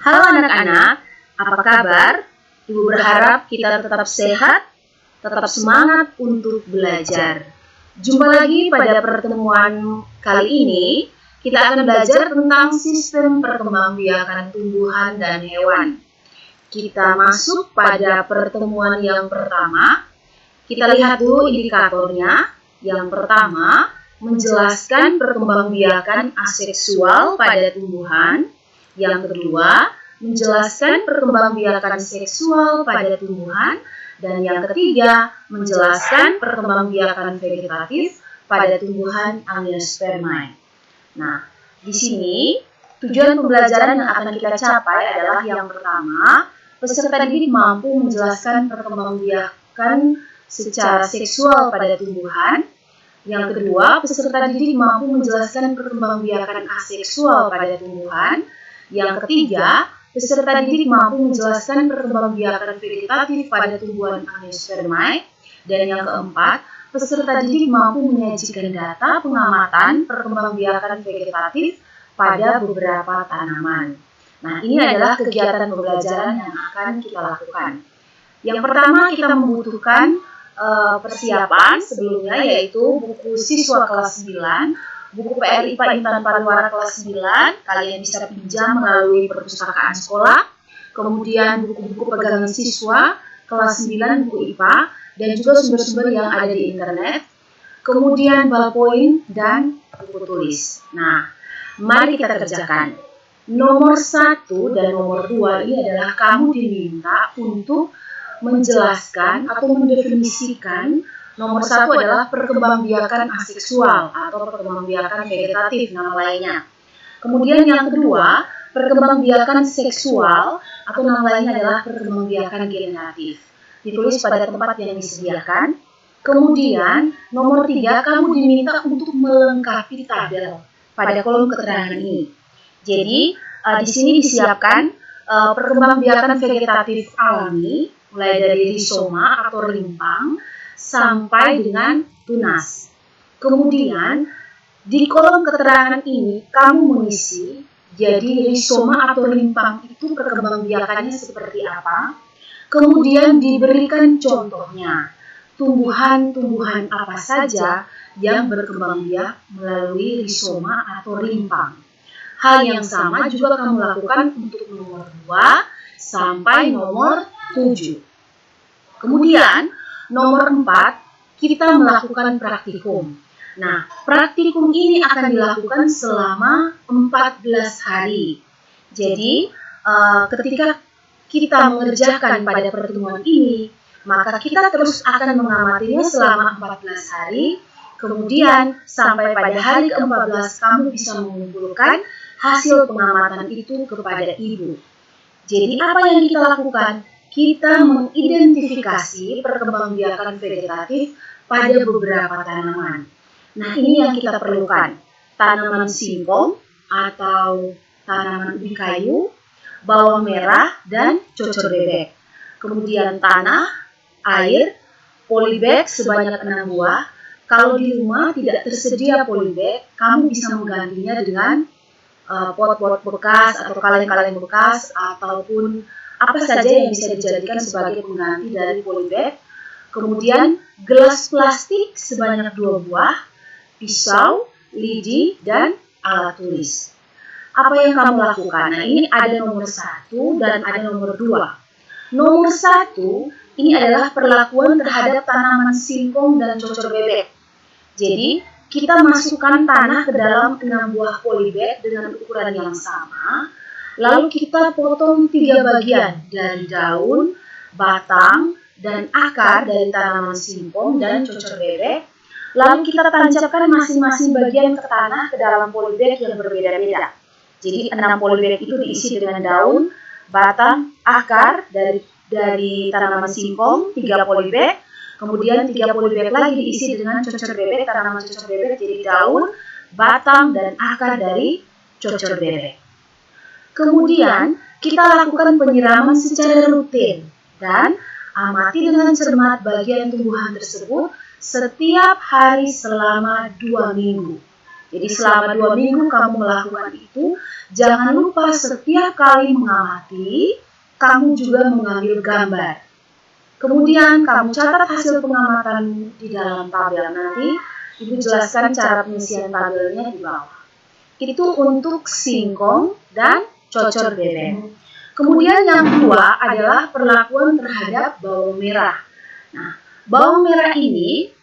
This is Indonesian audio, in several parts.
Halo anak-anak, apa kabar? Ibu berharap kita tetap sehat, tetap semangat untuk belajar. Jumpa lagi pada pertemuan kali ini, kita akan belajar tentang sistem perkembangbiakan tumbuhan dan hewan. Kita masuk pada pertemuan yang pertama. Kita lihat dulu indikatornya. Yang pertama, menjelaskan perkembangbiakan aseksual pada tumbuhan. Yang kedua, menjelaskan perkembangbiakan seksual pada tumbuhan. Dan yang ketiga, menjelaskan perkembangbiakan vegetatif pada tumbuhan Angiospermae. Nah, di sini tujuan pembelajaran yang akan kita capai adalah yang pertama, peserta didik mampu menjelaskan perkembangbiakan secara seksual pada tumbuhan. Yang kedua, peserta didik mampu menjelaskan perkembangbiakan aseksual pada tumbuhan. Yang ketiga, peserta didik mampu menjelaskan perkembangbiakan vegetatif pada tumbuhan Angiospermae. Dan yang keempat, peserta didik mampu menyajikan data pengamatan perkembangbiakan vegetatif pada beberapa tanaman. Nah, ini adalah kegiatan pembelajaran yang akan kita lakukan. Yang pertama, kita membutuhkan persiapan sebelumnya, yaitu buku siswa kelas 9, buku PR IPA Intan Pariwara kelas 9, kalian bisa pinjam melalui perpustakaan sekolah. Kemudian buku-buku pegangan siswa kelas 9 buku IPA, dan juga sumber-sumber yang ada di internet. Kemudian ballpoint dan buku tulis. Nah, mari kita kerjakan. Nomor 1 dan nomor 2 ini adalah kamu diminta untuk menjelaskan atau mendefinisikan. Nomor 1 adalah perkembangbiakan aseksual atau perkembangbiakan vegetatif nama lainnya. Kemudian yang kedua, perkembangbiakan seksual atau nama lainnya adalah perkembangbiakan generatif. Ditulis pada tempat yang disediakan. Kemudian nomor 3, kamu diminta untuk melengkapi tabel pada kolom keterangan ini. Jadi di sini disiapkan perkembangbiakan vegetatif alami mulai dari rizoma atau rimpang sampai dengan tunas. Kemudian di kolom keterangan ini kamu mengisi, jadi rizoma atau rimpang itu perkembangbiakannya seperti apa. Kemudian diberikan contohnya, tumbuhan-tumbuhan apa saja yang berkembang biak melalui rizoma atau rimpang. Hal yang sama juga kamu lakukan untuk nomor 2 sampai nomor 7. Kemudian nomor 4, kita melakukan praktikum. Nah, praktikum ini akan dilakukan selama 14 hari. Jadi, ketika kita mengerjakan pada pertemuan ini, maka kita terus akan mengamatinya selama 14 hari. Kemudian, sampai pada hari ke-14, kamu bisa mengumpulkan hasil pengamatan itu kepada ibu. Jadi, apa yang kita lakukan? Kita mengidentifikasi perkembangbiakan vegetatif pada beberapa tanaman. Nah, ini yang kita perlukan. Tanaman singkong atau tanaman ubi kayu, bawang merah, dan cocor bebek. Kemudian tanah, air, polybag sebanyak 6 buah. Kalau di rumah tidak tersedia polybag, kamu bisa menggantinya dengan pot-pot bekas atau kaleng-kaleng bekas ataupun apa saja yang bisa dijadikan sebagai pengganti dari polybag. Kemudian gelas plastik sebanyak 2 buah, pisau, lidi, dan alat tulis. Apa yang kamu lakukan? Nah, ini ada nomor 1 dan ada nomor 2. Nomor 1, ini adalah perlakuan terhadap tanaman singkong dan cocor bebek. Jadi, kita masukkan tanah ke dalam 6 buah polybag dengan ukuran yang sama. Lalu kita potong 3 bagian dari daun, batang, dan akar dari tanaman singkong dan cocor bebek. Lalu kita tancapkan masing-masing bagian ke tanah ke dalam polybag yang berbeda-beda. Jadi 6 polybag itu diisi dengan daun, batang, akar dari tanaman singkong, 3 polybag. Kemudian 3 polybag lagi diisi dengan cocor bebek, tanaman cocor bebek, jadi daun, batang, dan akar dari cocor bebek. Kemudian kita lakukan penyiraman secara rutin dan amati dengan cermat bagian tumbuhan tersebut setiap hari selama 2 minggu. Jadi selama 2 minggu kamu melakukan itu, jangan lupa setiap kali mengamati, kamu juga mengambil gambar. Kemudian kamu catat hasil pengamatan di dalam tabel. Nanti Ibu jelaskan cara pengisian tabelnya di bawah. Itu untuk singkong dan cocor bebek. Kemudian yang kedua adalah perlakuan terhadap bawang merah. Nah, bawang merah ini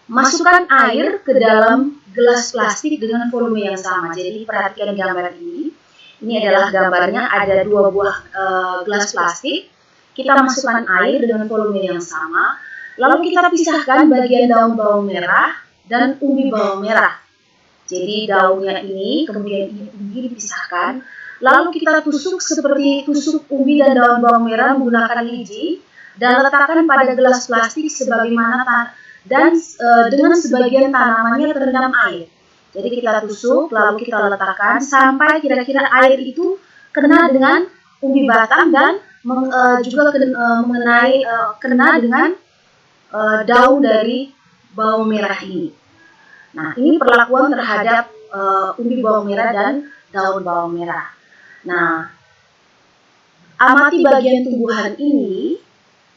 masukkan air ke dalam gelas plastik dengan volume yang sama. Jadi perhatikan gambar ini. Ini adalah gambarnya, ada 2 buah gelas plastik. Kita masukkan air dengan volume yang sama. Lalu kita pisahkan bagian daun bawang merah dan umbi bawang merah. Jadi daunnya ini, kemudian ini umbi dipisahkan. Lalu kita tusuk seperti tusuk umbi dan daun bawang merah menggunakan lidi. Dan letakkan pada gelas plastik sebagaimana dan dengan sebagian tanamannya terendam air. Jadi kita tusuk, lalu kita letakkan sampai kira-kira air itu kena dengan umbi batang dan juga kena dengan daun dari bawang merah ini. Nah, ini perlakuan terhadap umbi bawang merah dan daun bawang merah. Nah, amati bagian tumbuhan ini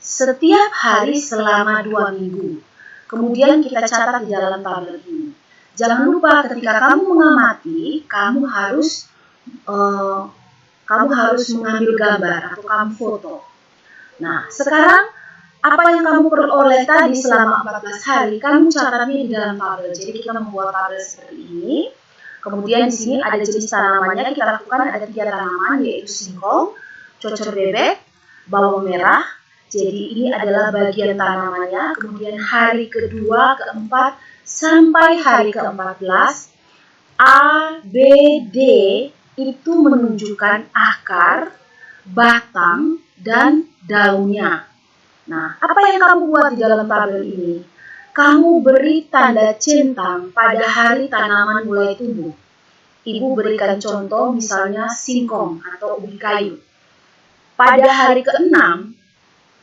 setiap hari selama 2 minggu. Kemudian kita catat di dalam tabel ini. Jangan lupa ketika kamu mengamati, kamu harus mengambil gambar atau kamu foto. Nah, sekarang apa yang kamu peroleh tadi selama 14 hari, kamu catatnya di dalam tabel. Jadi kita membuat tabel seperti ini. Kemudian di sini ada jenis tanamannya, kita lakukan ada 3 tanaman, yaitu singkong, cocor bebek, bawang merah. Jadi ini adalah bagian tanamannya, kemudian hari kedua, keempat, sampai hari ke-14, A, B, D itu menunjukkan akar, batang, dan daunnya. Nah, apa yang kamu buat di dalam tabel ini? Kamu beri tanda centang pada hari tanaman mulai tumbuh. Ibu berikan contoh misalnya singkong atau ubi kayu. Pada hari ke-6,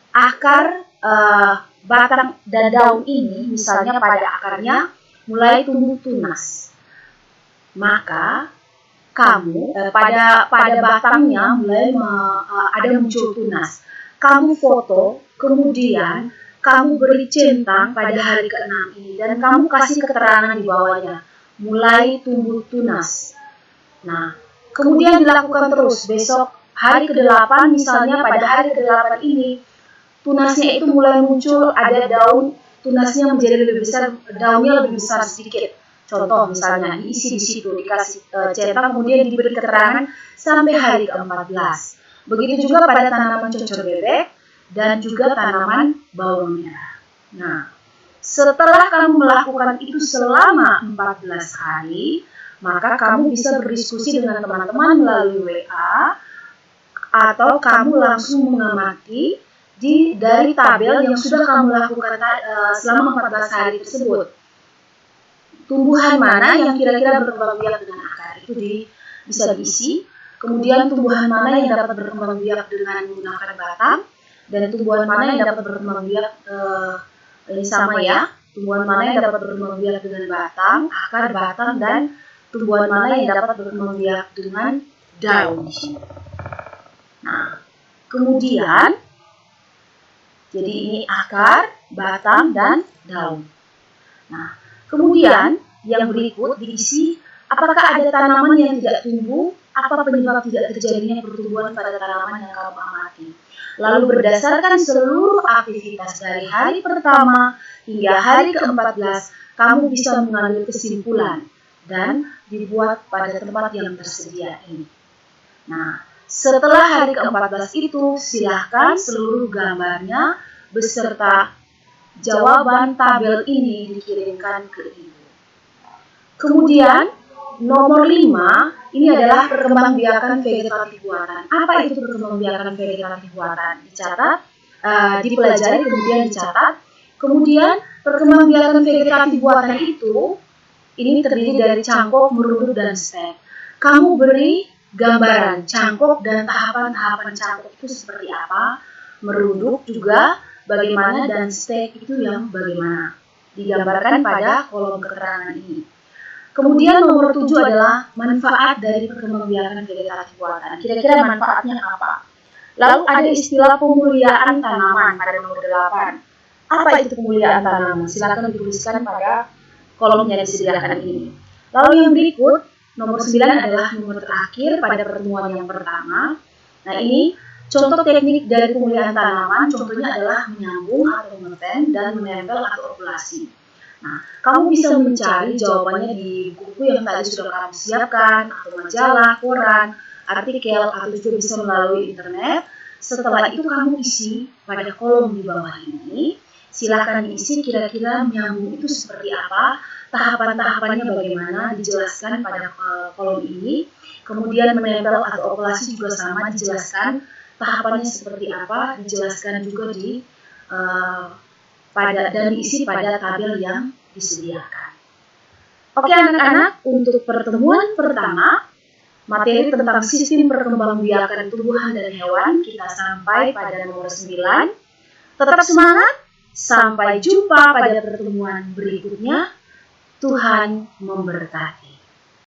akar, batang dan daun ini, misalnya pada akarnya mulai tumbuh tunas, maka kamu pada batangnya mulai ada muncul tunas. Kamu foto, kemudian kamu beri centang pada hari ke-6 ini dan kamu kasih keterangan di bawahnya, mulai tumbuh tunas. Nah, kemudian dilakukan terus. Besok hari ke-8 misalnya, pada hari ke-8 ini tunasnya itu mulai muncul, ada daun, tunasnya menjadi lebih besar, daunnya lebih besar sedikit. Contoh misalnya diisi di situ, dikasih centang, kemudian diberi keterangan sampai hari ke-14. Begitu juga pada tanaman cocor bebek dan juga tanaman bawang merah. Nah, setelah kamu melakukan itu selama 14 hari, maka kamu bisa berdiskusi dengan teman-teman melalui WA atau kamu langsung mengamati dari tabel yang sudah kamu lakukan selama 14 hari tersebut. Tumbuhan mana yang kira-kira berkembang biak dengan akar itu bisa diisi. Kemudian tumbuhan mana yang dapat berkembang biak dengan menggunakan batang, dan tumbuhan mana yang dapat berkembang biak ini sama ya. Tumbuhan mana yang dapat berkembang biak dengan batang, akar, batang, dan tumbuhan mana yang dapat berkembang biak dengan daun. Nah, kemudian jadi ini akar, batang, dan daun. Nah, kemudian yang berikut diisi apakah ada tanaman yang tidak tumbuh, apa penyebab tidak terjadinya pertumbuhan pada tanaman yang kamu amati. Lalu berdasarkan seluruh aktivitas dari hari pertama hingga hari ke-14, kamu bisa mengambil kesimpulan dan dibuat pada tempat yang tersedia ini. Nah, setelah hari ke-14 itu, silahkan seluruh gambarnya beserta jawaban tabel ini dikirimkan ke Ibu. Kemudian, nomor 5, ini adalah perkembangbiakan vegetatif buatan. Apa itu perkembangbiakan vegetatif buatan? Dicatat, dipelajari, kemudian dicatat. Kemudian, perkembangbiakan vegetatif buatan itu, ini terdiri dari cangkok, merunduk, dan stek. Kamu beri gambaran cangkok dan tahapan-tahapan cangkok itu seperti apa, merunduk juga bagaimana, dan stek itu yang bagaimana. Digambarkan pada kolom keterangan ini. Kemudian nomor 7 adalah manfaat dari perkembangbiakan vegetatif buatan. Kira-kira manfaatnya apa? Lalu ada istilah pemuliaan tanaman pada nomor 8. Apa itu pemuliaan tanaman? Silakan dituliskan pada kolom yang disediakan ini. Lalu yang berikut, nomor 9 adalah nomor terakhir pada pertemuan yang pertama. Nah, ini contoh teknik dari pemuliaan tanaman, contohnya adalah menyambung atau mengetem dan menempel atau okulasi. Nah, kamu bisa mencari jawabannya di buku yang tadi sudah kamu siapkan, atau majalah, koran, artikel, atau juga bisa melalui internet. Setelah itu kamu isi pada kolom di bawah ini. Silakan diisi kira-kira menyambung itu seperti apa, tahapan-tahapannya bagaimana, dijelaskan pada kolom ini. Kemudian menempel atau okulasi juga sama, dijelaskan tahapannya seperti apa, dijelaskan juga di dan diisi pada tabel yang disediakan. Oke anak-anak, untuk pertemuan pertama, materi tentang sistem perkembangbiakan tumbuhan dan hewan kita sampai pada nomor 9. Tetap semangat, sampai jumpa pada pertemuan berikutnya. Tuhan memberkati.